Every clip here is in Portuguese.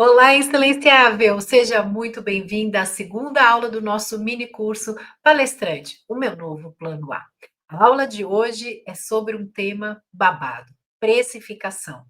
Olá, excelencióvel! Seja muito bem-vinda à segunda aula do nosso mini curso Palestrante, o meu novo plano A. A aula de hoje é sobre um tema babado, precificação.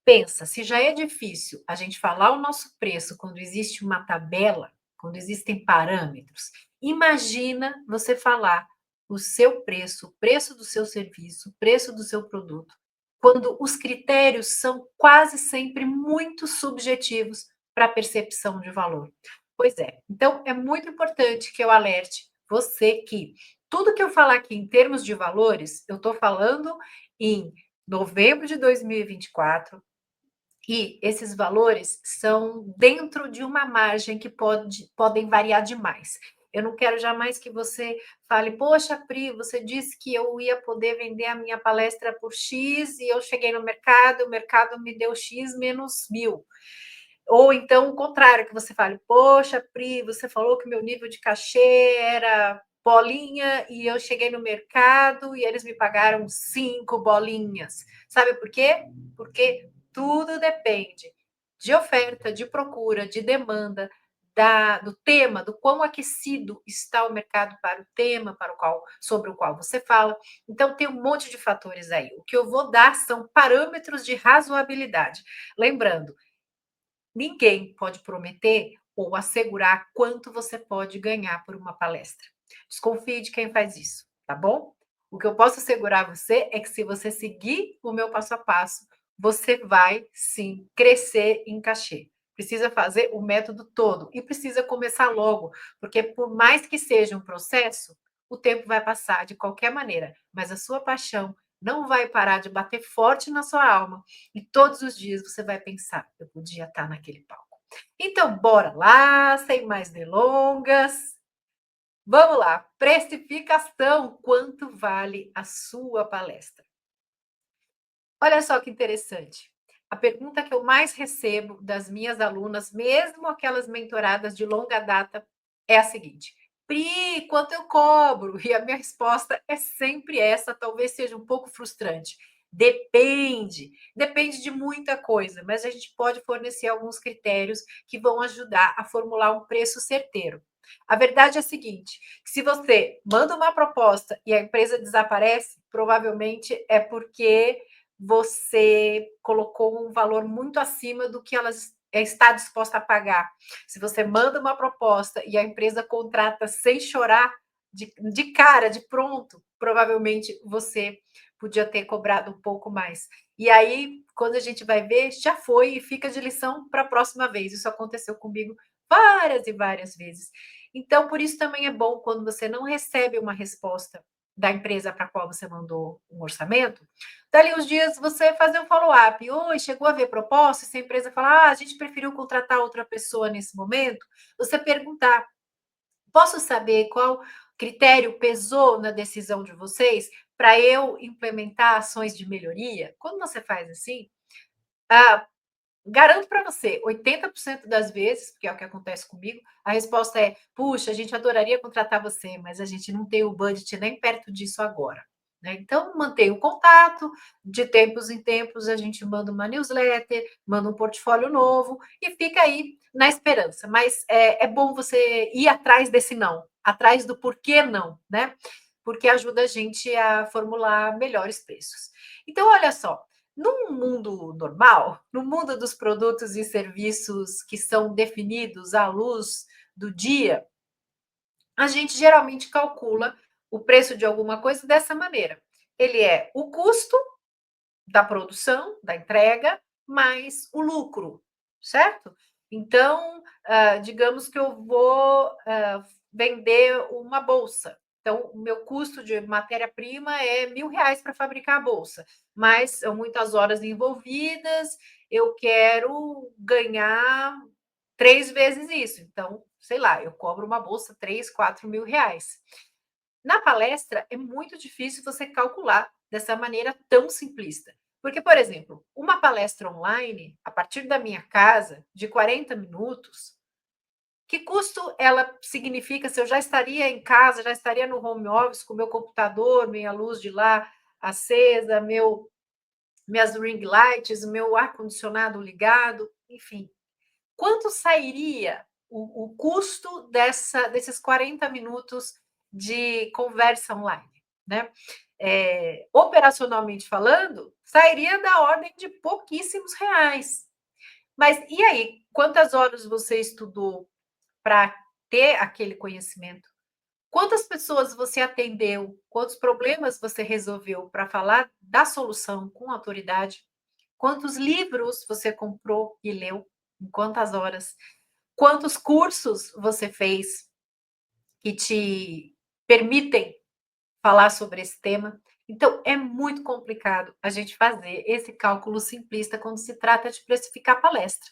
Pensa, se já é difícil a gente falar o nosso preço quando existe uma tabela, quando existem parâmetros, imagina você falar o preço do seu serviço, o preço do seu produto, quando os critérios são quase sempre muito subjetivos para a percepção de valor. Pois é, então é muito importante que eu alerte você que tudo que eu falar aqui em termos de valores, eu estou falando em novembro de 2024, e esses valores são dentro de uma margem que podem variar demais. Eu não quero jamais que você fale, poxa, Pri, você disse que eu ia poder vender a minha palestra por X e eu cheguei no mercado, o mercado me deu X menos 1.000. Ou então o contrário, que você fale, poxa, Pri, você falou que meu nível de cachê era bolinha e eu cheguei no mercado e eles me pagaram 5 bolinhas. Sabe por quê? Porque tudo depende de oferta, de procura, de demanda, do tema, do quão aquecido está o mercado para o tema sobre o qual você fala. Então, tem um monte de fatores aí. O que eu vou dar são parâmetros de razoabilidade. Lembrando, ninguém pode prometer ou assegurar quanto você pode ganhar por uma palestra. Desconfie de quem faz isso, tá bom? O que eu posso assegurar a você é que se você seguir o meu passo a passo, você vai sim crescer em cachê. Precisa fazer o método todo e precisa começar logo, porque por mais que seja um processo, o tempo vai passar de qualquer maneira, mas a sua paixão não vai parar de bater forte na sua alma e todos os dias você vai pensar, eu podia estar naquele palco. Então, bora lá, sem mais delongas. Vamos lá, precificação, quanto vale a sua palestra? Olha só que interessante. A pergunta que eu mais recebo das minhas alunas, mesmo aquelas mentoradas de longa data, é a seguinte: Pri, quanto eu cobro? E a minha resposta é sempre essa, talvez seja um pouco frustrante. Depende, depende de muita coisa, mas a gente pode fornecer alguns critérios que vão ajudar a formular um preço certeiro. A verdade é a seguinte: que se você manda uma proposta e a empresa desaparece, provavelmente é porque você colocou um valor muito acima do que ela está disposta a pagar. Se você manda uma proposta e a empresa contrata sem chorar, de cara, de pronto, provavelmente você podia ter cobrado um pouco mais. E aí, quando a gente vai ver, já foi e fica de lição para a próxima vez. Isso aconteceu comigo várias e várias vezes. Então, por isso também é bom quando você não recebe uma resposta da empresa para a qual você mandou um orçamento, dali uns dias você fazer um follow-up. Oi, chegou a ver proposta? Se a empresa falar, a gente preferiu contratar outra pessoa nesse momento, você perguntar, posso saber qual critério pesou na decisão de vocês para eu implementar ações de melhoria? Quando você faz assim, ah, garanto para você, 80% das vezes, porque é o que acontece comigo, a resposta é: puxa, a gente adoraria contratar você, mas a gente não tem o budget nem perto disso agora. Né? Então, mantenha o contato, de tempos em tempos a gente manda uma newsletter, manda um portfólio novo e fica aí na esperança. Mas é bom você ir atrás desse não, atrás do porquê não, né? Porque ajuda a gente a formular melhores preços. Então, olha só, num mundo normal, no mundo dos produtos e serviços que são definidos à luz do dia, a gente geralmente calcula o preço de alguma coisa dessa maneira. Ele é o custo da produção, da entrega, mais o lucro, certo? Então, digamos que eu vou vender uma bolsa. Então, o meu custo de matéria-prima é R$ 1.000 para fabricar a bolsa, mas são muitas horas envolvidas, eu quero ganhar 3 vezes isso. Então, sei lá, eu cobro uma bolsa 3, 4 mil reais. Na palestra, é muito difícil você calcular dessa maneira tão simplista. Porque, por exemplo, uma palestra online, a partir da minha casa, de 40 minutos, que custo ela significa se eu já estaria em casa, já estaria no home office com meu computador, minha luz de lá acesa, minhas ring lights, meu ar-condicionado ligado, enfim. quanto sairia o custo desses 40 minutos de conversa online, né? Operacionalmente falando, sairia da ordem de pouquíssimos reais. Mas e aí, quantas horas você estudou para ter aquele conhecimento? Quantas pessoas você atendeu? Quantos problemas você resolveu para falar da solução com autoridade? Quantos livros você comprou e leu? Em quantas horas? Quantos cursos você fez que te permitem falar sobre esse tema? Então, é muito complicado a gente fazer esse cálculo simplista quando se trata de precificar palestra.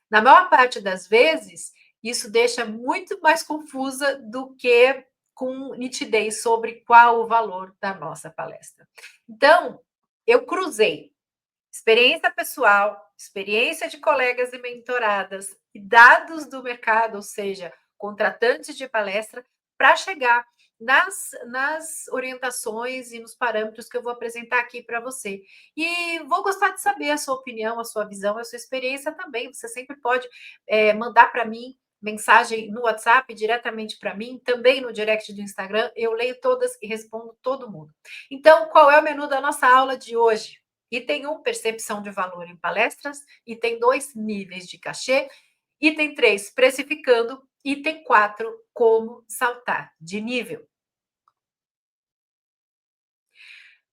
Na maior parte das vezes, isso deixa muito mais confusa do que com nitidez sobre qual o valor da nossa palestra. Então, eu cruzei experiência pessoal, experiência de colegas e mentoradas e dados do mercado, ou seja, contratantes de palestra, para chegar nas orientações e nos parâmetros que eu vou apresentar aqui para você. E vou gostar de saber a sua opinião, a sua visão, a sua experiência também. Você sempre pode mandar para mim mensagem no WhatsApp diretamente para mim, também no direct do Instagram. Eu leio todas e respondo todo mundo. Então, qual é o menu da nossa aula de hoje? Item 1, percepção de valor em palestras. Item 2, níveis de cachê. Item 3, precificando. Item 4, como saltar de nível.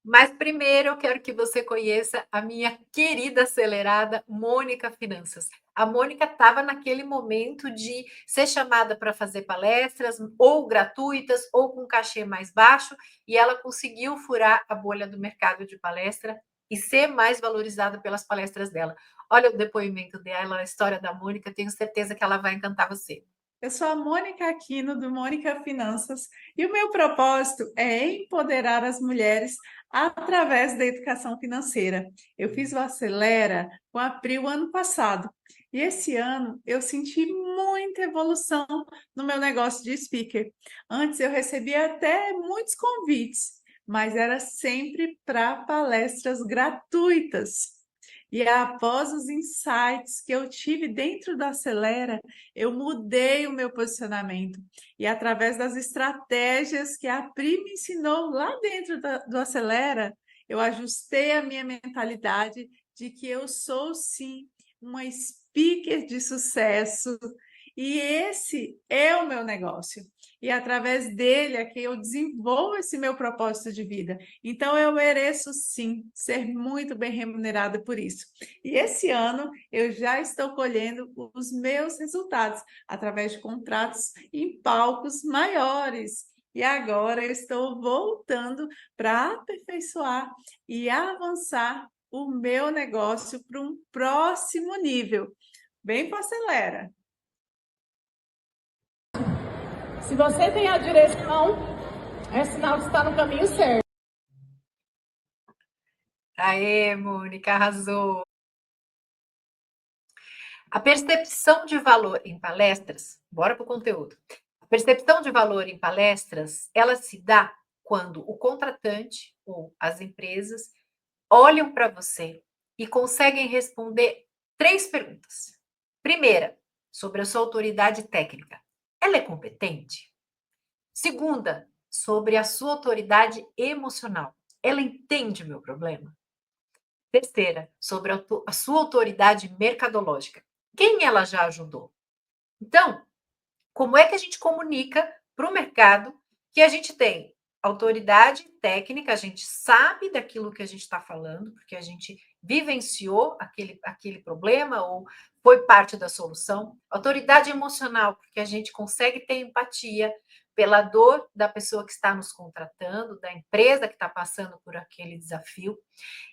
Mas primeiro eu quero que você conheça a minha querida acelerada Mônica Finanças. A Mônica estava naquele momento de ser chamada para fazer palestras, ou gratuitas, ou com cachê mais baixo, e ela conseguiu furar a bolha do mercado de palestra e ser mais valorizada pelas palestras dela. Olha o depoimento dela, a história da Mônica, tenho certeza que ela vai encantar você. Eu sou a Mônica Aquino, do Mônica Finanças, e o meu propósito é empoderar as mulheres através da educação financeira. Eu fiz o Acelera com a Pri o ano passado, e esse ano eu senti muita evolução no meu negócio de speaker. Antes eu recebia até muitos convites, mas era sempre para palestras gratuitas. E após os insights que eu tive dentro da Acelera, eu mudei o meu posicionamento. E através das estratégias que a Pri me ensinou lá dentro do Acelera, eu ajustei a minha mentalidade de que eu sou sim uma speaker de sucesso e esse é o meu negócio. E através dele é que eu desenvolvo esse meu propósito de vida. Então eu mereço sim ser muito bem remunerada por isso. E esse ano eu já estou colhendo os meus resultados através de contratos em palcos maiores. E agora eu estou voltando para aperfeiçoar e avançar o meu negócio para um próximo nível. Bem, Acelera. Se você tem a direção, é sinal que está no caminho certo. Aê, Mônica, arrasou! A percepção de valor em palestras, bora para o conteúdo. A percepção de valor em palestras, ela se dá quando o contratante ou as empresas olham para você e conseguem responder 3 perguntas. Primeira, sobre a sua autoridade técnica. Ela é competente? Segunda, sobre a sua autoridade emocional. Ela entende o meu problema? Terceira, sobre a sua autoridade mercadológica. Quem ela já ajudou? Então, como é que a gente comunica para o mercado que a gente tem autoridade técnica, a gente sabe daquilo que a gente está falando, porque a gente vivenciou aquele problema ou foi parte da solução. Autoridade emocional, porque a gente consegue ter empatia pela dor da pessoa que está nos contratando, da empresa que está passando por aquele desafio.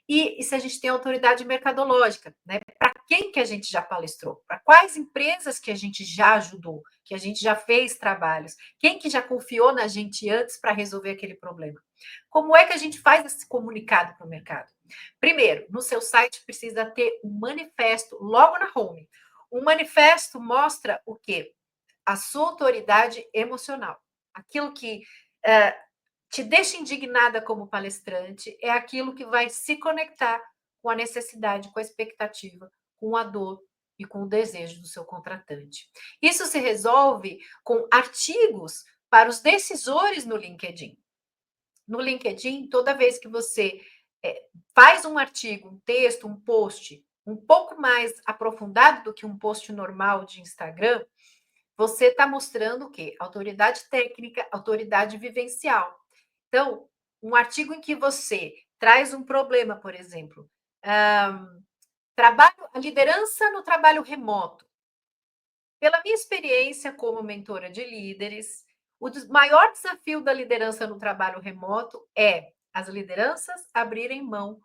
E se a gente tem autoridade mercadológica, né? Para quem que a gente já palestrou? Para quais empresas que a gente já ajudou? Que a gente já fez trabalhos? Quem que já confiou na gente antes para resolver aquele problema? Como é que a gente faz esse comunicado para o mercado? Primeiro, no seu site precisa ter um manifesto logo na home. Um manifesto mostra o quê? A sua autoridade emocional. Aquilo que te deixa indignada como palestrante é aquilo que vai se conectar com a necessidade, com a expectativa, com a dor e com o desejo do seu contratante. Isso se resolve com artigos para os decisores no LinkedIn. No LinkedIn, toda vez que você faz um artigo, um texto, um post um pouco mais aprofundado do que um post normal de Instagram, você está mostrando o quê? Autoridade técnica, autoridade vivencial. Então, um artigo em que você traz um problema, por exemplo, a liderança no trabalho remoto. Pela minha experiência como mentora de líderes, o maior desafio da liderança no trabalho remoto é as lideranças abrirem mão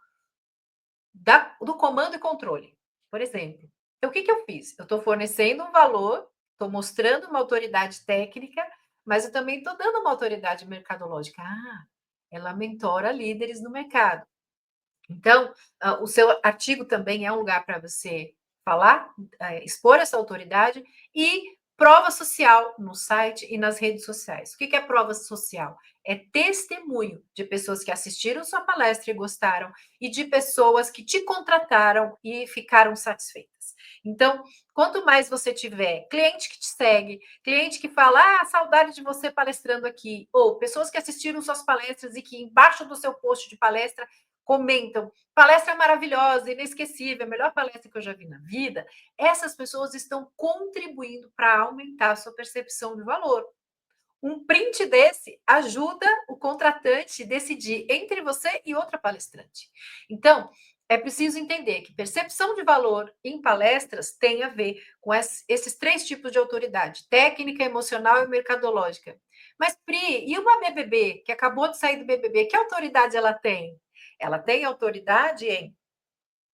do comando e controle. Por exemplo, então, o que eu fiz? Eu estou fornecendo um valor, estou mostrando uma autoridade técnica, mas eu também estou dando uma autoridade mercadológica. Ela mentora líderes no mercado. Então, o seu artigo também é um lugar para você falar, expor essa autoridade e prova social no site e nas redes sociais. O que é prova social? É testemunho de pessoas que assistiram sua palestra e gostaram e de pessoas que te contrataram e ficaram satisfeitas. Então, quanto mais você tiver cliente que te segue, cliente que fala, saudade de você palestrando aqui, ou pessoas que assistiram suas palestras e que embaixo do seu post de palestra comentam, palestra maravilhosa, inesquecível, a melhor palestra que eu já vi na vida, essas pessoas estão contribuindo para aumentar a sua percepção de valor. Um print desse ajuda o contratante a decidir entre você e outra palestrante. Então, é preciso entender que percepção de valor em palestras tem a ver com esses 3 tipos de autoridade: técnica, emocional e mercadológica. Mas, Pri, e uma BBB que acabou de sair do BBB, que autoridade ela tem? Ela tem autoridade em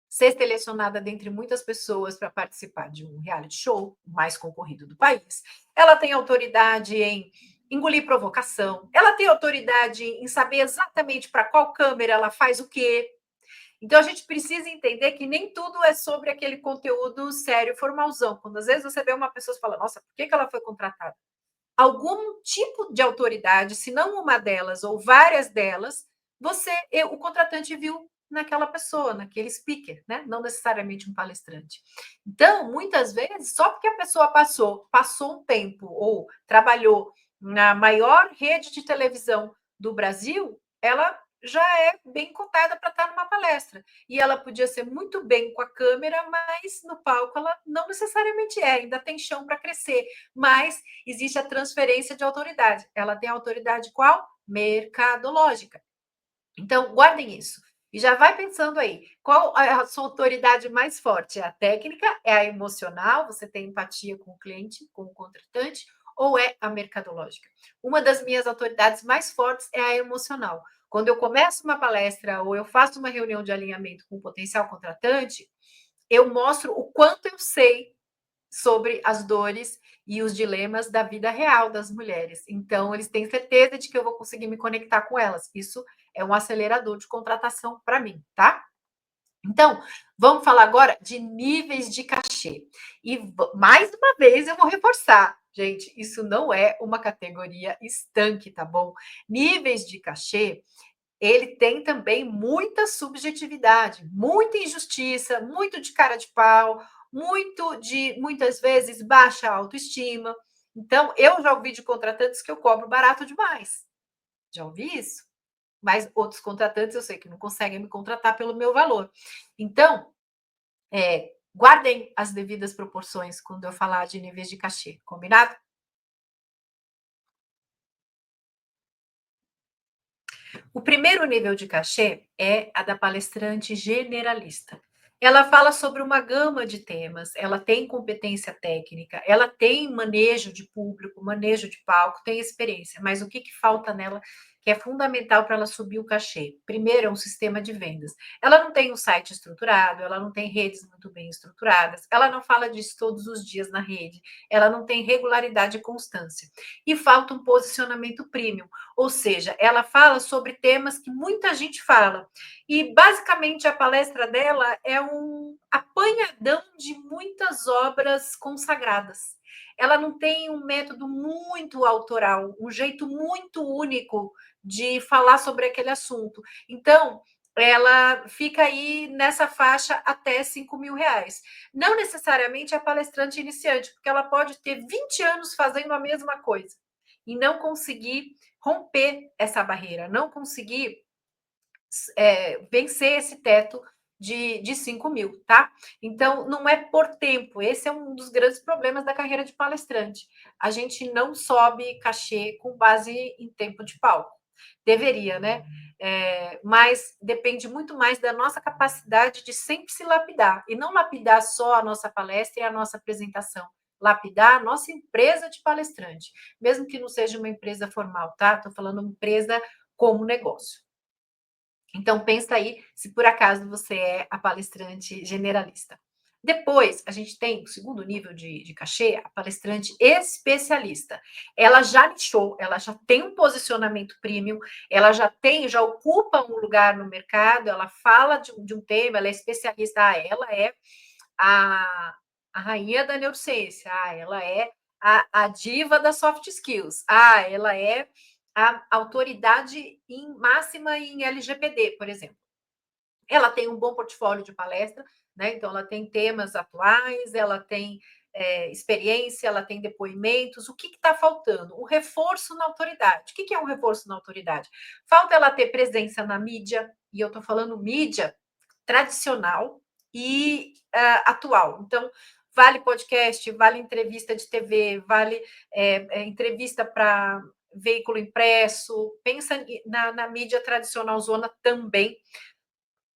ser selecionada dentre muitas pessoas para participar de um reality show mais concorrido do país. Ela tem autoridade em engolir provocação. Ela tem autoridade em saber exatamente para qual câmera ela faz o quê. Então, a gente precisa entender que nem tudo é sobre aquele conteúdo sério, formalzão. Quando às vezes você vê uma pessoa e fala, nossa, por que ela foi contratada? Algum tipo de autoridade, se não uma delas ou várias delas, o contratante viu naquela pessoa, naquele speaker, né? Não necessariamente um palestrante. Então, muitas vezes, só porque a pessoa passou um tempo ou trabalhou na maior rede de televisão do Brasil, ela já é bem cotada para estar numa palestra. E ela podia ser muito bem com a câmera, mas no palco ela não necessariamente ainda tem chão para crescer. Mas existe a transferência de autoridade. Ela tem autoridade qual? Mercadológica. Então, guardem isso. E já vai pensando aí, qual é a sua autoridade mais forte? É a técnica? É a emocional? Você tem empatia com o cliente, com o contratante? Ou é a mercadológica? Uma das minhas autoridades mais fortes é a emocional. Quando eu começo uma palestra ou eu faço uma reunião de alinhamento com o potencial contratante, eu mostro o quanto eu sei sobre as dores e os dilemas da vida real das mulheres. Então, eles têm certeza de que eu vou conseguir me conectar com elas. Isso é um acelerador de contratação para mim, tá? Então, vamos falar agora de níveis de cachê. E mais uma vez eu vou reforçar, gente, isso não é uma categoria estanque, tá bom? Níveis de cachê, ele tem também muita subjetividade, muita injustiça, muito de cara de pau, muitas vezes, baixa autoestima. Então, eu já ouvi de contratantes que eu cobro barato demais. Já ouvi isso? Mas outros contratantes eu sei que não conseguem me contratar pelo meu valor. Então, guardem as devidas proporções quando eu falar de níveis de cachê, combinado? O primeiro nível de cachê é a da palestrante generalista. Ela fala sobre uma gama de temas, ela tem competência técnica, ela tem manejo de público, manejo de palco, tem experiência, mas o que falta nela que é fundamental para ela subir o cachê? Primeiro, é um sistema de vendas. Ela não tem um site estruturado, ela não tem redes muito bem estruturadas, ela não fala disso todos os dias na rede, ela não tem regularidade e constância. E falta um posicionamento premium, ou seja, ela fala sobre temas que muita gente fala. E, basicamente, a palestra dela é um apanhadão de muitas obras consagradas. Ela não tem um método muito autoral, um jeito muito único de falar sobre aquele assunto. Então, ela fica aí nessa faixa até R$ 5.000. Não necessariamente a palestrante iniciante, porque ela pode ter 20 anos fazendo a mesma coisa e não conseguir romper essa barreira, não conseguir vencer esse teto de 5 mil, tá? Então, não é por tempo. Esse é um dos grandes problemas da carreira de palestrante. A gente não sobe cachê com base em tempo de palco. Deveria, né? Mas depende muito mais da nossa capacidade de sempre se lapidar. E não lapidar só a nossa palestra e a nossa apresentação. Lapidar a nossa empresa de palestrante. Mesmo que não seja uma empresa formal, tá? Estou falando uma empresa como negócio. Então, pensa aí se por acaso você é a palestrante generalista. Depois, a gente tem o segundo nível de cachê, a palestrante especialista. Ela já nichou, ela já tem um posicionamento premium, ela já ocupa um lugar no mercado, ela fala de um tema, ela é especialista, ela é a rainha da neurociência, ela é a diva das soft skills, ela é a autoridade máxima em LGPD, por exemplo. Ela tem um bom portfólio de palestra, né? Então, ela tem temas atuais, ela tem experiência, ela tem depoimentos. O que está faltando? Um reforço na autoridade. O que é um reforço na autoridade? Falta ela ter presença na mídia, e eu estou falando mídia tradicional e atual. Então, vale podcast, vale entrevista de TV, vale entrevista para veículo impresso, pensa na mídia tradicional zona também,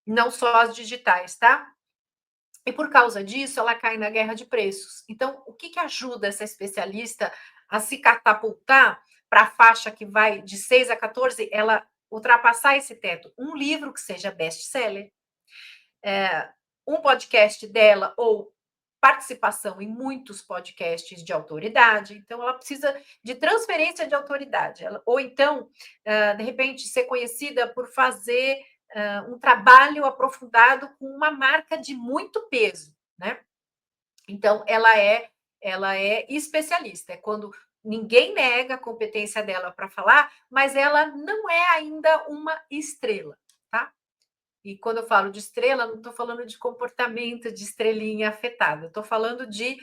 não só as digitais, tá? E por causa disso, ela cai na guerra de preços. Então, o que ajuda essa especialista a se catapultar para a faixa que vai de 6 a 14, ela ultrapassar esse teto? Um livro que seja best-seller, um podcast dela ou participação em muitos podcasts de autoridade, então ela precisa de transferência de autoridade, ou então, de repente, ser conhecida por fazer um trabalho aprofundado com uma marca de muito peso, né? Então, ela é especialista, é quando ninguém nega a competência dela para falar, mas ela não é ainda uma estrela, tá? E quando eu falo de estrela, não estou falando de comportamento de estrelinha afetada, estou falando de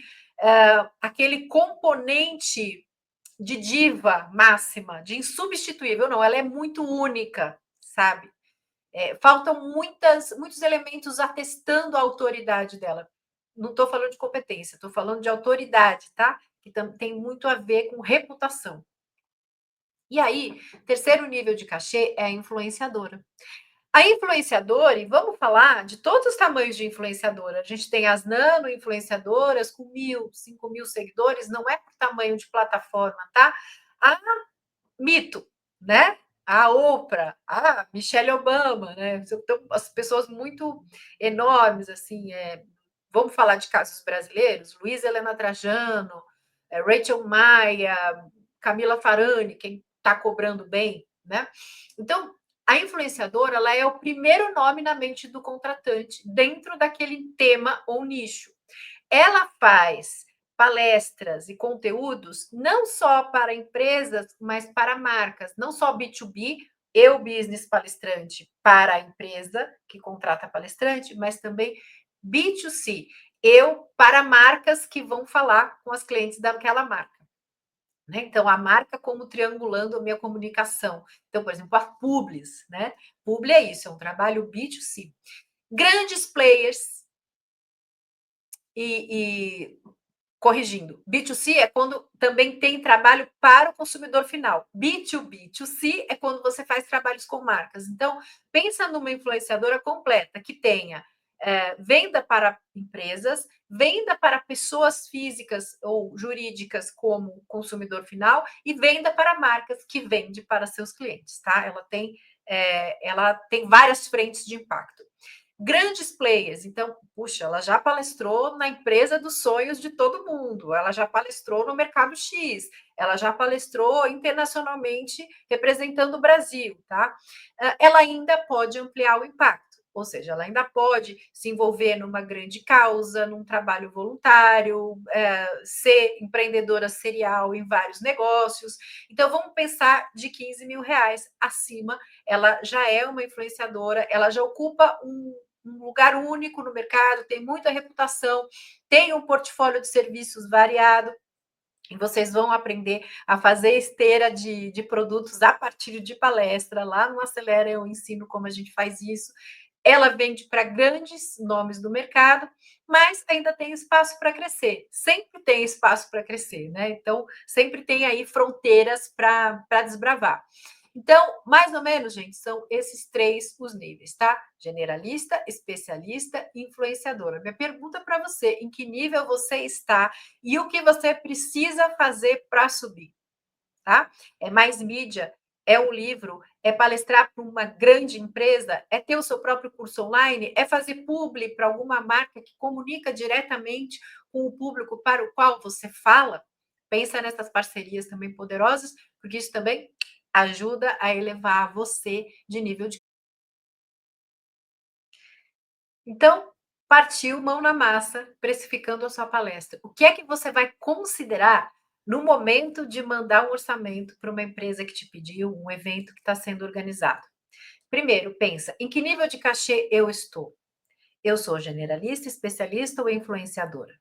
aquele componente de diva máxima, de insubstituível. Não, ela é muito única, sabe? Faltam muitos elementos atestando a autoridade dela. Não estou falando de competência, estou falando de autoridade, tá? Que tem muito a ver com reputação. E aí, terceiro nível de cachê é a influenciadora. A influenciadora, e vamos falar de todos os tamanhos de influenciadora. A gente tem as nano influenciadoras com 1.000, 5.000 seguidores, não é por tamanho de plataforma, tá? A Mito, né? A Oprah, a Michelle Obama, né? São as pessoas muito enormes, assim. Vamos falar de casos brasileiros? Luísa Helena Trajano, Rachel Maia, Camila Farani, quem está cobrando bem, né? Então, a influenciadora, ela é o primeiro nome na mente do contratante dentro daquele tema ou nicho. Ela faz palestras e conteúdos não só para empresas, mas para marcas, não só B2B, eu business palestrante para a empresa que contrata palestrante, mas também B2C, eu para marcas que vão falar com as clientes daquela marca. Né? Então, a marca como triangulando a minha comunicação. Então, por exemplo, a Publis, né? Publi é isso, é um trabalho B2C. Grandes players e corrigindo, B2C é quando também tem trabalho para o consumidor final. B2B2C é quando você faz trabalhos com marcas. Então, pensa numa influenciadora completa que tenha venda para empresas, venda para pessoas físicas ou jurídicas como consumidor final e venda para marcas que vende para seus clientes, tá? Ela tem várias frentes de impacto. Grandes players, então, puxa, ela já palestrou na empresa dos sonhos de todo mundo, ela já palestrou no mercado X, ela já palestrou internacionalmente representando o Brasil, tá? Ela ainda pode ampliar o impacto. ou seja, ela ainda pode se envolver numa grande causa, num trabalho voluntário, ser empreendedora serial em vários negócios. Então, vamos pensar de 15 mil reais acima, ela já é uma influenciadora, ela já ocupa um lugar único no mercado, tem muita reputação, tem um portfólio de serviços variado, e vocês vão aprender a fazer esteira de produtos a partir de palestra. Lá no Acelera eu ensino como a gente faz isso. Ela vende para grandes nomes do mercado, mas ainda tem espaço para crescer. Sempre tem espaço para crescer, né? Então, sempre tem aí fronteiras para desbravar. Então, mais ou menos, gente, são esses 3 os níveis, tá? Generalista, especialista e influenciadora. Minha pergunta para você, em que nível você está e o que você precisa fazer para subir, tá? É mais mídia? É um livro? É palestrar para uma grande empresa? É ter o seu próprio curso online? É fazer publi para alguma marca que comunica diretamente com o público para o qual você fala? Pensa nessas parcerias também poderosas, porque isso também ajuda a elevar você de nível de. Então, partiu mão na massa, precificando a sua palestra. O que é que você vai considerar no momento de mandar um orçamento para uma empresa que te pediu, um evento que está sendo organizado? Primeiro, pensa, em que nível de cachê eu estou? Eu sou generalista, especialista ou influenciadora?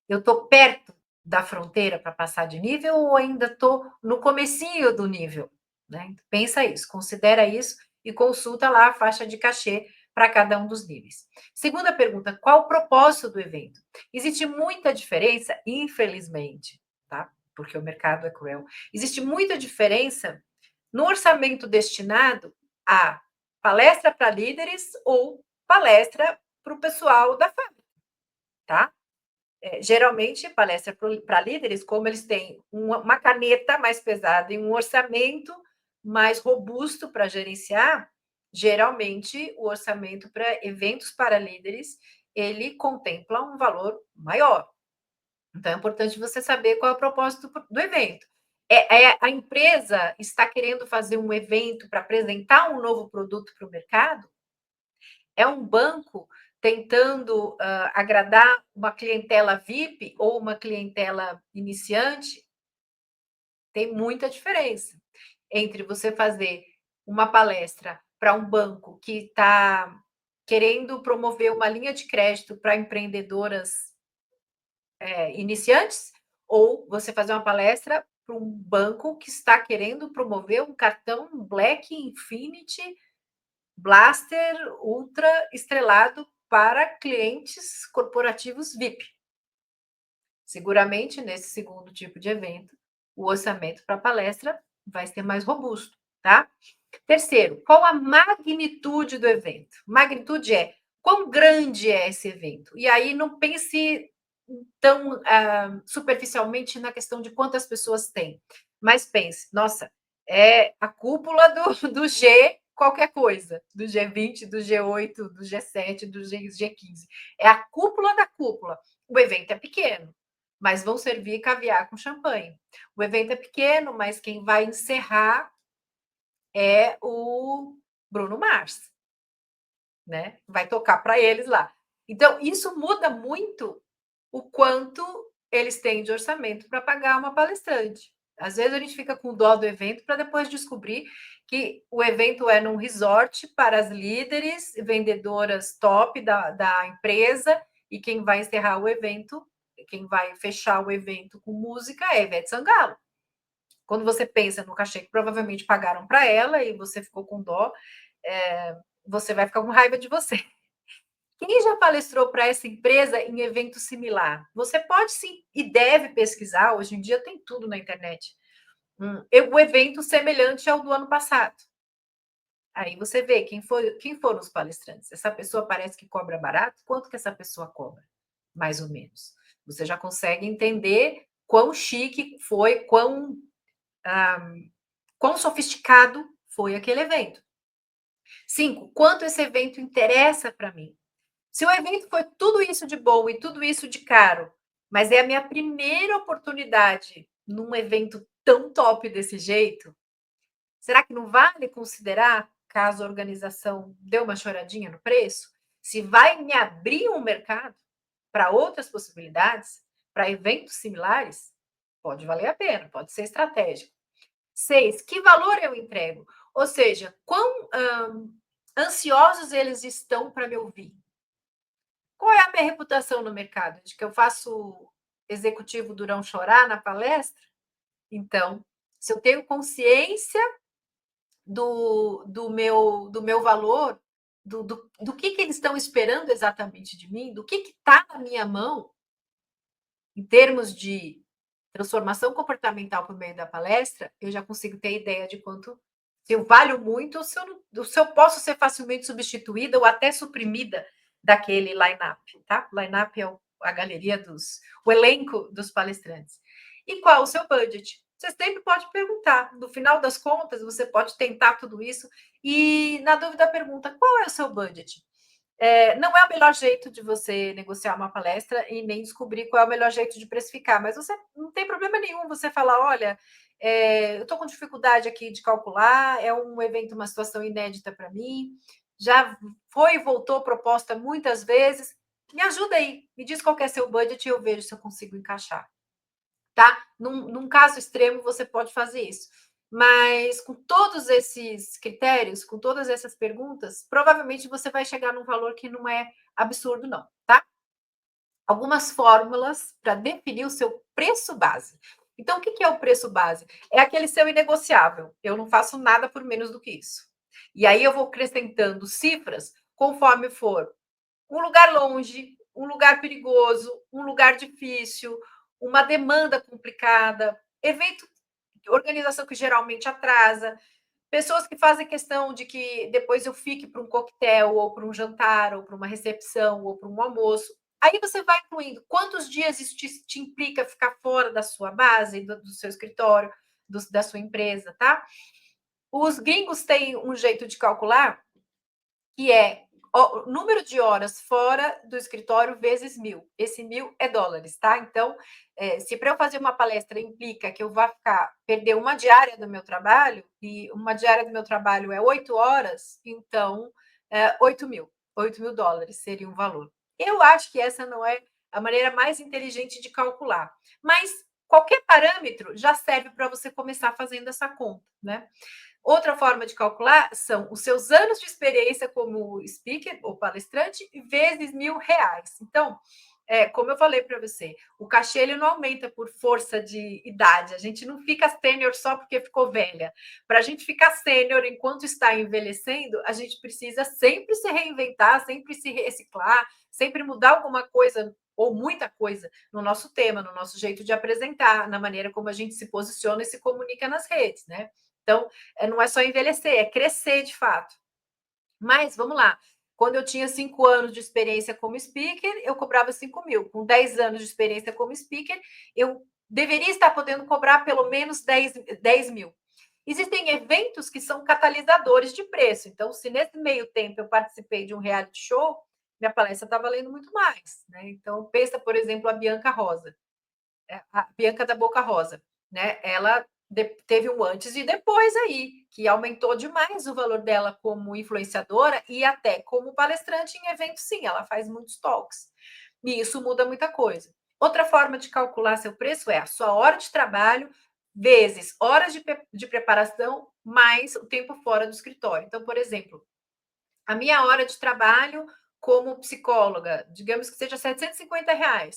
Eu estou perto da fronteira para passar de nível ou ainda estou no comecinho do nível? Né? Pensa isso, considera isso e consulta lá a faixa de cachê para cada um dos níveis. Segunda pergunta, qual o propósito do evento? Existe muita diferença, infelizmente, tá? Porque o mercado é cruel. Existe muita diferença no orçamento destinado a palestra para líderes ou palestra para o pessoal da fábrica, tá? Geralmente, palestra para líderes, como eles têm uma caneta mais pesada e um orçamento mais robusto para gerenciar, geralmente o orçamento para eventos para líderes, ele contempla um valor maior. Então, é importante você saber qual é o propósito do evento. A empresa está querendo fazer um evento para apresentar um novo produto para o mercado? É um banco tentando agradar uma clientela VIP ou uma clientela iniciante? Tem muita diferença entre você fazer uma palestra para um banco que está querendo promover uma linha de crédito para empreendedoras iniciantes, ou você fazer uma palestra para um banco que está querendo promover um cartão Black Infinity Blaster ultra estrelado para clientes corporativos VIP. Seguramente, nesse segundo tipo de evento, o orçamento para a palestra vai ser mais robusto, tá? Terceiro, qual a magnitude do evento? Magnitude é quão grande é esse evento. E aí não pense tão superficialmente na questão de quantas pessoas tem, mas pense, nossa, é a cúpula do G qualquer coisa, do G20, do G8, do G7, do G15. É a cúpula da cúpula. O evento é pequeno, mas vão servir caviar com champanhe. O evento é pequeno, mas quem vai encerrar é o Bruno Mars, né? Vai tocar para eles lá. Então, isso muda muito o quanto eles têm de orçamento para pagar uma palestrante. Às vezes a gente fica com dó do evento para depois descobrir que o evento é num resort para as líderes, vendedoras top da empresa, e quem vai encerrar o evento, quem vai fechar o evento com música é Ivete Sangalo. Quando você pensa no cachê que provavelmente pagaram para ela e você ficou com dó, você vai ficar com raiva de você. Quem já palestrou para essa empresa em evento similar? Você pode sim e deve pesquisar, hoje em dia tem tudo na internet. O evento semelhante ao do ano passado. Aí você vê quem foram os palestrantes. Essa pessoa parece que cobra barato, quanto que essa pessoa cobra? Mais ou menos. Você já consegue entender quão chique foi, quão sofisticado foi aquele evento. 5, quanto esse evento interessa para mim? Se o evento foi tudo isso de bom e tudo isso de caro, mas é a minha primeira oportunidade num evento tão top desse jeito, será que não vale considerar caso a organização dê uma choradinha no preço, se vai me abrir um mercado para outras possibilidades, para eventos similares, pode valer a pena, pode ser estratégico. 6, que valor eu entrego? Ou seja, quão ansiosos eles estão para me ouvir? Qual é a minha reputação no mercado? De que eu faço executivo durão chorar na palestra? Então, se eu tenho consciência do meu valor, do que eles estão esperando exatamente de mim, do que está na minha mão, em termos de transformação comportamental por meio da palestra, eu já consigo ter ideia de quanto se eu valho muito ou se eu posso ser facilmente substituída ou até suprimida daquele line-up, tá? Line-up é a galeria o elenco dos palestrantes. E qual o seu budget? Você sempre pode perguntar. No final das contas, você pode tentar tudo isso e, na dúvida, pergunta: qual é o seu budget? Não é o melhor jeito de você negociar uma palestra e nem descobrir qual é o melhor jeito de precificar, mas você não tem problema nenhum você falar: olha, eu estou com dificuldade aqui de calcular, é um evento, uma situação inédita para mim, já foi e voltou proposta muitas vezes, me ajuda aí, me diz qual é seu budget e eu vejo se eu consigo encaixar. Tá? Num caso extremo, você pode fazer isso. Mas com todos esses critérios, com todas essas perguntas, provavelmente você vai chegar num valor que não é absurdo, não, tá? Algumas fórmulas para definir o seu preço base. Então, o que é o preço base? É aquele seu inegociável. Eu não faço nada por menos do que isso. E aí eu vou acrescentando cifras conforme for um lugar longe, um lugar perigoso, um lugar difícil, uma demanda complicada, evento, organização que geralmente atrasa, pessoas que fazem questão de que depois eu fique para um coquetel, ou para um jantar, ou para uma recepção, ou para um almoço. Aí você vai incluindo quantos dias isso te implica ficar fora da sua base, do seu escritório, da sua empresa, tá? Os gringos têm um jeito de calcular que é o número de horas fora do escritório vezes 1.000. Esse 1.000 é dólares, tá? Então, se para eu fazer uma palestra implica que eu vá perder uma diária do meu trabalho, e uma diária do meu trabalho é 8 horas, então 8.000. 8.000 dólares seria um valor. Eu acho que essa não é a maneira mais inteligente de calcular. Mas qualquer parâmetro já serve para você começar fazendo essa conta, né? Outra forma de calcular são os seus anos de experiência como speaker ou palestrante vezes R$ 1.000. Então, como eu falei para você, o cachê ele não aumenta por força de idade. A gente não fica sênior só porque ficou velha. Para a gente ficar sênior enquanto está envelhecendo, a gente precisa sempre se reinventar, sempre se reciclar, sempre mudar alguma coisa ou muita coisa no nosso tema, no nosso jeito de apresentar, na maneira como a gente se posiciona e se comunica nas redes, né? Então, não é só envelhecer, é crescer de fato. Mas, vamos lá, quando eu tinha 5 anos de experiência como speaker, eu cobrava 5.000. Com 10 anos de experiência como speaker, eu deveria estar podendo cobrar pelo menos 10.000. Existem eventos que são catalisadores de preço. Então, se nesse meio tempo eu participei de um reality show, minha palestra está valendo muito mais, né? Então, pensa, por exemplo, a Bianca Rosa, a Bianca da Boca Rosa, né? Ela teve um antes e depois aí, que aumentou demais o valor dela como influenciadora e até como palestrante em eventos, sim, ela faz muitos talks. E isso muda muita coisa. Outra forma de calcular seu preço é a sua hora de trabalho vezes horas de preparação mais o tempo fora do escritório. Então, por exemplo, a minha hora de trabalho como psicóloga, digamos que seja R$ 750,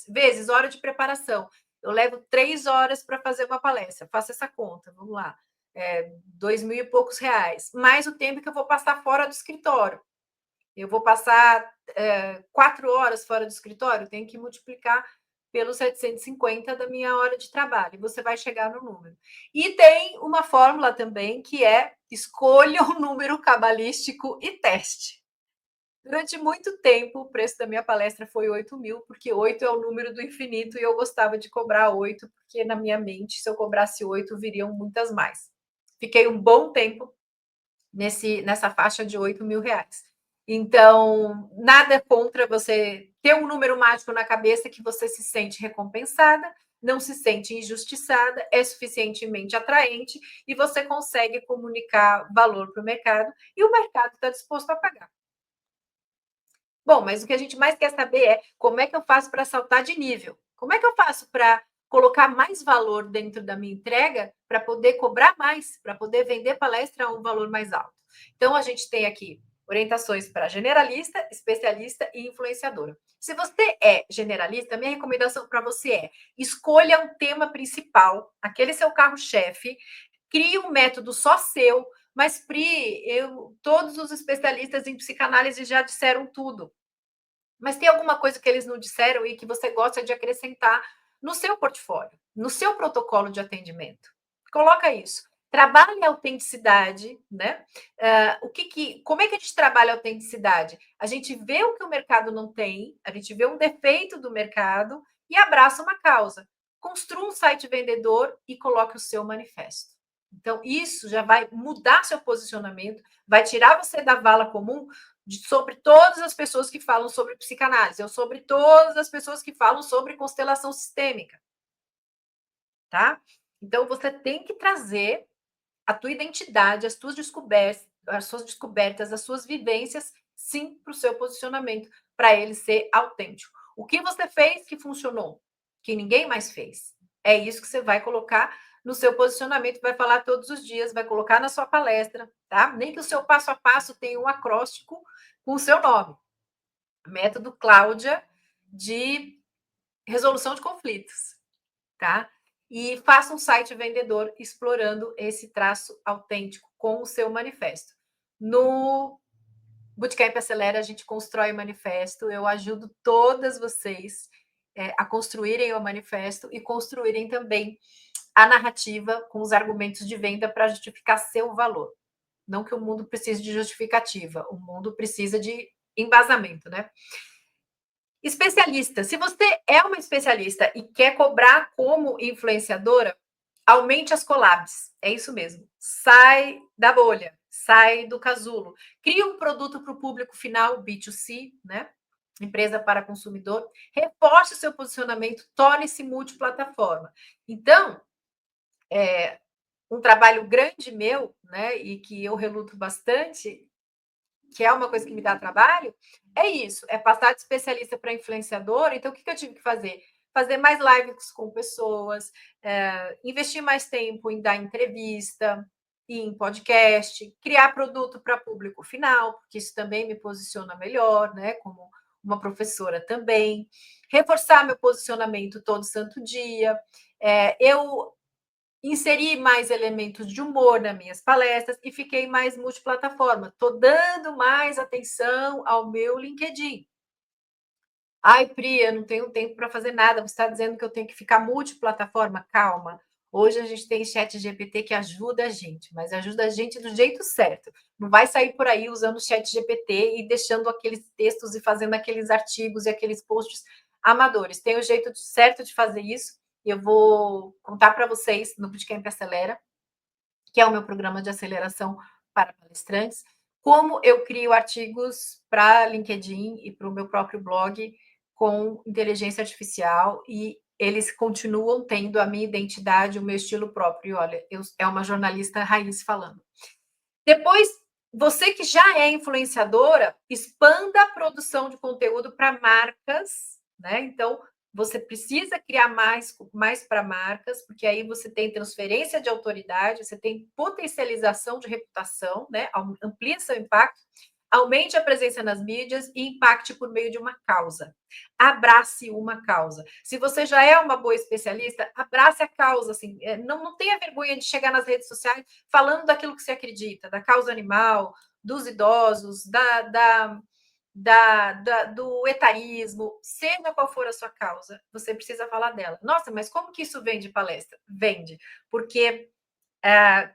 vezes hora de preparação. Eu levo 3 horas para fazer uma palestra, faça essa conta, vamos lá. 2.000 e poucos reais, mais o tempo que eu vou passar fora do escritório. Eu vou passar 4 horas fora do escritório, tenho que multiplicar pelos 750 da minha hora de trabalho, e você vai chegar no número. E tem uma fórmula também, que é escolha um número cabalístico e teste. Durante muito tempo, o preço da minha palestra foi 8.000, porque 8 é o número do infinito, e eu gostava de cobrar 8, porque na minha mente, se eu cobrasse 8, viriam muitas mais. Fiquei um bom tempo nessa faixa de 8.000 reais. Então, nada contra você ter um número mágico na cabeça que você se sente recompensada, não se sente injustiçada, é suficientemente atraente e você consegue comunicar valor para o mercado e o mercado está disposto a pagar. Bom, mas o que a gente mais quer saber é como é que eu faço para saltar de nível? Como é que eu faço para colocar mais valor dentro da minha entrega para poder cobrar mais, para poder vender palestra a um valor mais alto? Então, a gente tem aqui orientações para generalista, especialista e influenciadora. Se você é generalista, minha recomendação para você é escolha um tema principal, aquele seu carro-chefe, crie um método só seu, mas, Pri, todos os especialistas em psicanálise já disseram tudo. Mas tem alguma coisa que eles não disseram e que você gosta de acrescentar no seu portfólio, no seu protocolo de atendimento? Coloca isso. Trabalhe a autenticidade, né? Como é que a gente trabalha a autenticidade? A gente vê o que o mercado não tem, a gente vê um defeito do mercado e abraça uma causa. Construa um site vendedor e coloque o seu manifesto. Então, isso já vai mudar seu posicionamento, vai tirar você da vala comum sobre todas as pessoas que falam sobre psicanálise, ou sobre todas as pessoas que falam sobre constelação sistêmica. Tá? Então, você tem que trazer a tua identidade, as suas descobertas, as suas vivências, sim, para o seu posicionamento, para ele ser autêntico. O que você fez que funcionou, que ninguém mais fez? É isso que você vai colocar no seu posicionamento, vai falar todos os dias, vai colocar na sua palestra, tá? Nem que o seu passo a passo tenha um acróstico com o seu nome. Método Cláudia de resolução de conflitos, tá? E faça um site vendedor explorando esse traço autêntico com o seu manifesto. No Bootcamp Acelera, a gente constrói o manifesto, eu ajudo todas vocês a construírem o manifesto e construírem também a narrativa com os argumentos de venda para justificar seu valor. Não que o mundo precise de justificativa, o mundo precisa de embasamento, né? Especialista. Se você é uma especialista e quer cobrar como influenciadora, aumente as collabs. É isso mesmo. Sai da bolha, sai do casulo. Cria um produto para o público final, B2C, né? Empresa para consumidor. Reforce o seu posicionamento, torne-se multiplataforma. Então, um trabalho grande meu, né, e que eu reluto bastante, que é uma coisa que me dá trabalho, é isso, é passar de especialista para influenciador. Então, o que eu tive que fazer? Fazer mais lives com pessoas, investir mais tempo em dar entrevista, em podcast, criar produto para público final, porque isso também me posiciona melhor, né? Como uma professora também. Reforçar meu posicionamento todo santo dia. Eu inseri mais elementos de humor nas minhas palestras e fiquei mais multiplataforma. Estou dando mais atenção ao meu LinkedIn. Ai, Pri, eu não tenho tempo para fazer nada. Você está dizendo que eu tenho que ficar multiplataforma? Calma. Hoje a gente tem chat GPT que ajuda a gente, mas ajuda a gente do jeito certo. Não vai sair por aí usando o chat GPT e deixando aqueles textos e fazendo aqueles artigos e aqueles posts amadores. Tem o jeito certo de fazer isso. Eu vou contar para vocês no Bootcamp Acelera, que é o meu programa de aceleração para palestrantes, como eu crio artigos para LinkedIn e para o meu próprio blog com inteligência artificial e eles continuam tendo a minha identidade, o meu estilo próprio. E olha, é uma jornalista raiz falando. Depois, você que já é influenciadora, expanda a produção de conteúdo para marcas, né? Então, você precisa criar mais para marcas, porque aí você tem transferência de autoridade, você tem potencialização de reputação, né? Amplia seu impacto, aumente a presença nas mídias e impacte por meio de uma causa. Abrace uma causa. Se você já é uma boa especialista, abrace a causa. Assim, não tenha vergonha de chegar nas redes sociais falando daquilo que você acredita, da causa animal, dos idosos, do etarismo, seja qual for a sua causa, você precisa falar dela. Nossa, mas como que isso vende palestra? Vende, porque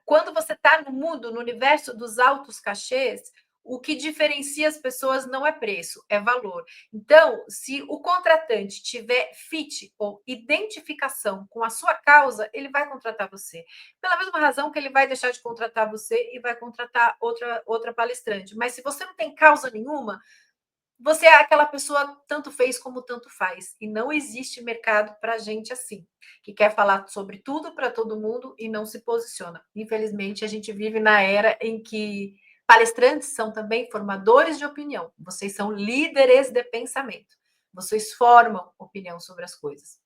quando você está no mundo, no universo dos altos cachês, o que diferencia as pessoas não é preço, é valor. Então, se o contratante tiver fit ou identificação com a sua causa, ele vai contratar você. Pela mesma razão que ele vai deixar de contratar você e vai contratar outra palestrante. Mas se você não tem causa nenhuma, você é aquela pessoa tanto fez como tanto faz. E não existe mercado para gente assim, que quer falar sobre tudo para todo mundo e não se posiciona. Infelizmente, a gente vive na era em que palestrantes são também formadores de opinião. Vocês são líderes de pensamento. Vocês formam opinião sobre as coisas.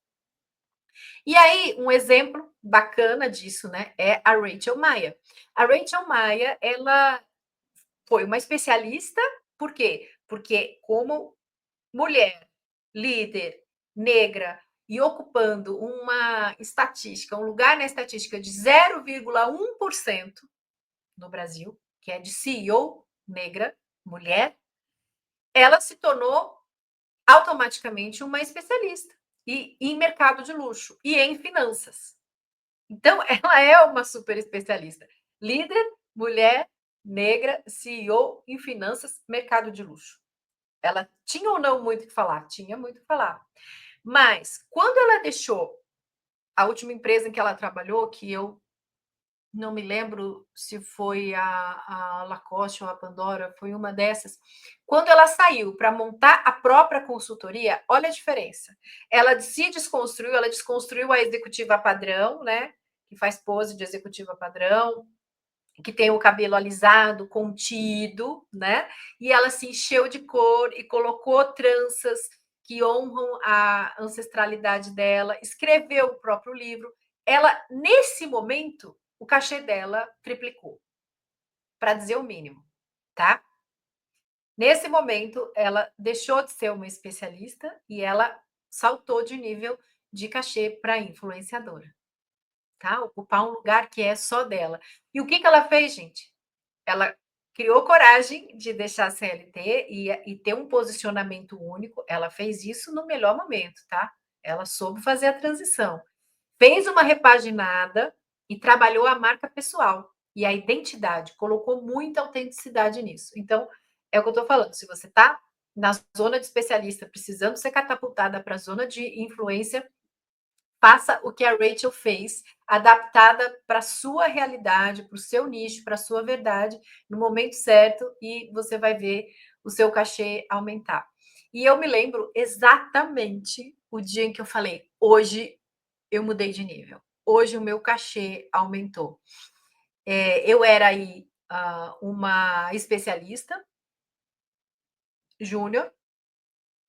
E aí, um exemplo bacana disso, né, é a Rachel Maia. A Rachel Maia, ela foi uma especialista, por quê? Porque como mulher, líder, negra e ocupando uma estatística, um lugar na estatística de 0,1% no Brasil, que é de CEO negra, mulher, ela se tornou automaticamente uma especialista e em mercado de luxo e em finanças. Então, ela é uma super especialista. Líder, mulher, negra, CEO em finanças, mercado de luxo. Ela tinha ou não muito o que falar? Tinha muito o que falar. Mas, quando ela deixou a última empresa em que ela trabalhou, que eu não me lembro se foi a Lacoste ou a Pandora, foi uma dessas. Quando ela saiu para montar a própria consultoria, olha a diferença. Ela se desconstruiu, ela desconstruiu a executiva padrão, né? Que faz pose de executiva padrão, que tem o cabelo alisado, contido, né? E ela se encheu de cor e colocou tranças que honram a ancestralidade dela, escreveu o próprio livro. Ela, nesse momento, o cachê dela triplicou, para dizer o mínimo, tá? Nesse momento, ela deixou de ser uma especialista e ela saltou de nível de cachê para influenciadora, tá? Ocupar um lugar que é só dela. E o que ela fez, gente? Ela criou coragem de deixar a CLT e ter um posicionamento único. Ela fez isso no melhor momento, tá? Ela soube fazer a transição. Fez uma repaginada e trabalhou a marca pessoal e a identidade. Colocou muita autenticidade nisso. Então, é o que eu estou falando. Se você está na zona de especialista, precisando ser catapultada para a zona de influência, faça o que a Rachel fez, adaptada para a sua realidade, para o seu nicho, para a sua verdade, no momento certo, e você vai ver o seu cachê aumentar. E eu me lembro exatamente o dia em que eu falei: hoje eu mudei de nível, hoje o meu cachê aumentou. Eu era aí uma especialista júnior,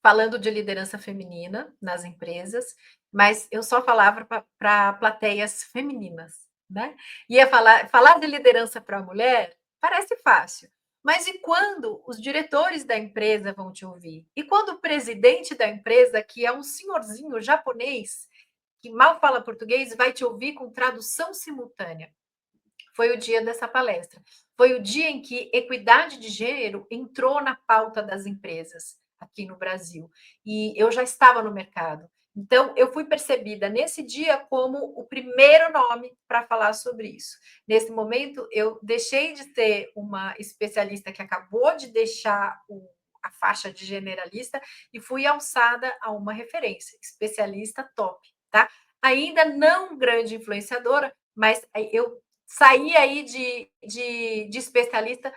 falando de liderança feminina nas empresas, mas eu só falava para plateias femininas, né? Ia falar de liderança para a mulher parece fácil, mas e quando os diretores da empresa vão te ouvir? E quando o presidente da empresa, que é um senhorzinho japonês, que mal fala português, vai te ouvir com tradução simultânea? Foi o dia dessa palestra. Foi o dia em que equidade de gênero entrou na pauta das empresas aqui no Brasil. E eu já estava no mercado. Então, eu fui percebida nesse dia como o primeiro nome para falar sobre isso. Nesse momento, eu deixei de ser uma especialista que acabou de deixar a faixa de generalista e fui alçada a uma referência, especialista top, tá? Ainda não grande influenciadora, mas eu saí aí de especialista,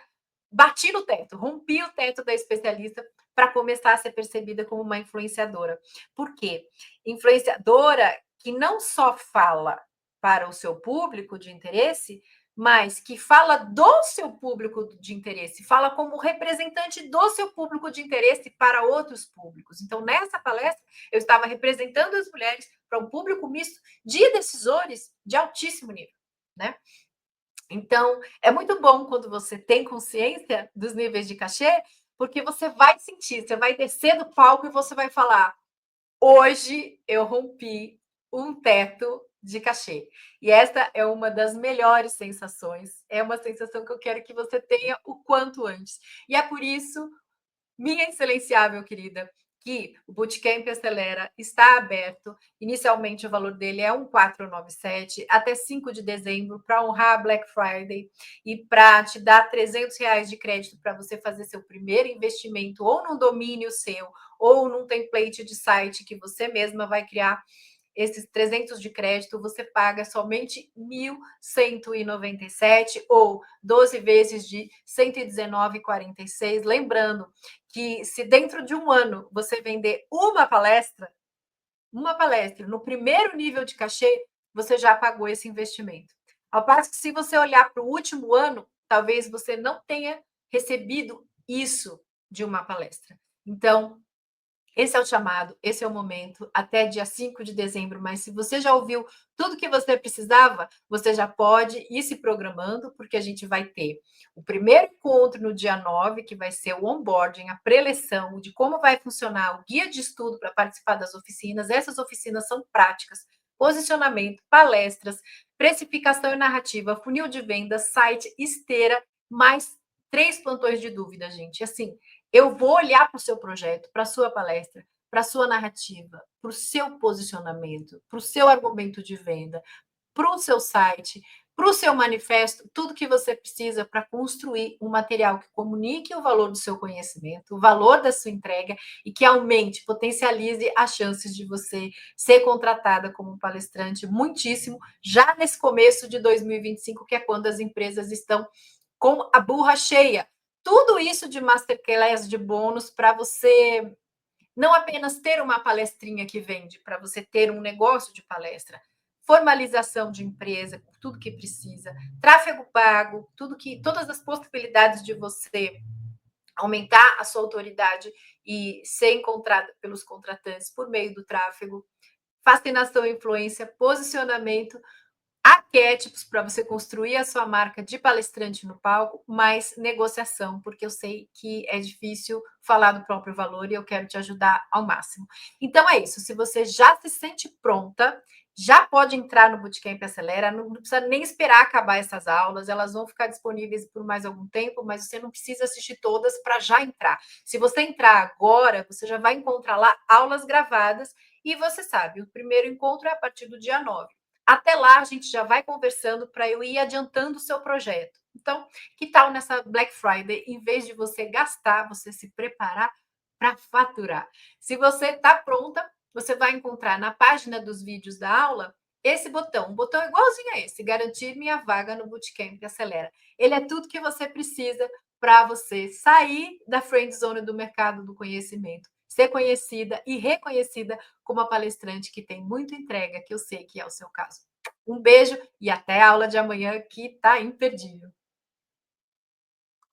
bati no teto, rompi o teto da especialista para começar a ser percebida como uma influenciadora. Por quê? Influenciadora que não só fala para o seu público de interesse, mas que fala do seu público de interesse, fala como representante do seu público de interesse para outros públicos. Então, nessa palestra, eu estava representando as mulheres para um público misto de decisores de altíssimo nível, né? Então, é muito bom quando você tem consciência dos níveis de cachê, porque você vai sentir, você vai descer do palco e você vai falar: hoje eu rompi um teto de cachê. E essa é uma das melhores sensações, é uma sensação que eu quero que você tenha o quanto antes. E é por isso, minha excelencióvel querida, que o Bootcamp Acelera está aberto. Inicialmente, o valor dele é 1.497 até 5 de dezembro, para honrar a Black Friday e para te dar R$ 300 de crédito para você fazer seu primeiro investimento, ou num domínio seu, ou num template de site que você mesma vai criar. esses 300 de crédito, você paga somente 1.197 ou 12 vezes de 119,46. Lembrando que se dentro de um ano você vender uma palestra no primeiro nível de cachê, você já pagou esse investimento. Ao passo que se você olhar para o último ano, talvez você não tenha recebido isso de uma palestra. Então, esse é o chamado, esse é o momento, até dia 5 de dezembro. Mas se você já ouviu tudo que você precisava, você já pode ir se programando, porque a gente vai ter o primeiro encontro no dia 9, que vai ser o onboarding, a preleção de como vai funcionar o guia de estudo para participar das oficinas. Essas oficinas são práticas, posicionamento, palestras, precificação e narrativa, funil de vendas, site, esteira, mais 3 plantões de dúvida, gente. Assim, eu vou olhar para o seu projeto, para a sua palestra, para a sua narrativa, para o seu posicionamento, para o seu argumento de venda, para o seu site, para o seu manifesto, tudo que você precisa para construir um material que comunique o valor do seu conhecimento, o valor da sua entrega e que aumente, potencialize as chances de você ser contratada como palestrante muitíssimo, já nesse começo de 2025, que é quando as empresas estão com a burra cheia. Tudo isso de masterclass, de bônus, para você não apenas ter uma palestrinha que vende, para você ter um negócio de palestra, formalização de empresa, tudo que precisa, tráfego pago, todas as possibilidades de você aumentar a sua autoridade e ser encontrada pelos contratantes por meio do tráfego, fascinação e influência, posicionamento, arquétipos para você construir a sua marca de palestrante no palco, mais negociação, porque eu sei que é difícil falar do próprio valor e eu quero te ajudar ao máximo. Então é isso, se você já se sente pronta, já pode entrar no Bootcamp Acelera, não precisa nem esperar acabar essas aulas, elas vão ficar disponíveis por mais algum tempo, mas você não precisa assistir todas para já entrar. Se você entrar agora, você já vai encontrar lá aulas gravadas e você sabe, o primeiro encontro é a partir do dia 9. Até lá, a gente já vai conversando para eu ir adiantando o seu projeto. Então, que tal nessa Black Friday, em vez de você gastar, você se preparar para faturar? Se você está pronta, você vai encontrar na página dos vídeos da aula esse botão, um botão igualzinho a esse, garantir minha vaga no Bootcamp Acelera. Ele é tudo que você precisa para você sair da friend zone do mercado do conhecimento, ser conhecida e reconhecida como uma palestrante que tem muita entrega, que eu sei que é o seu caso. Um beijo e até a aula de amanhã, que está imperdível.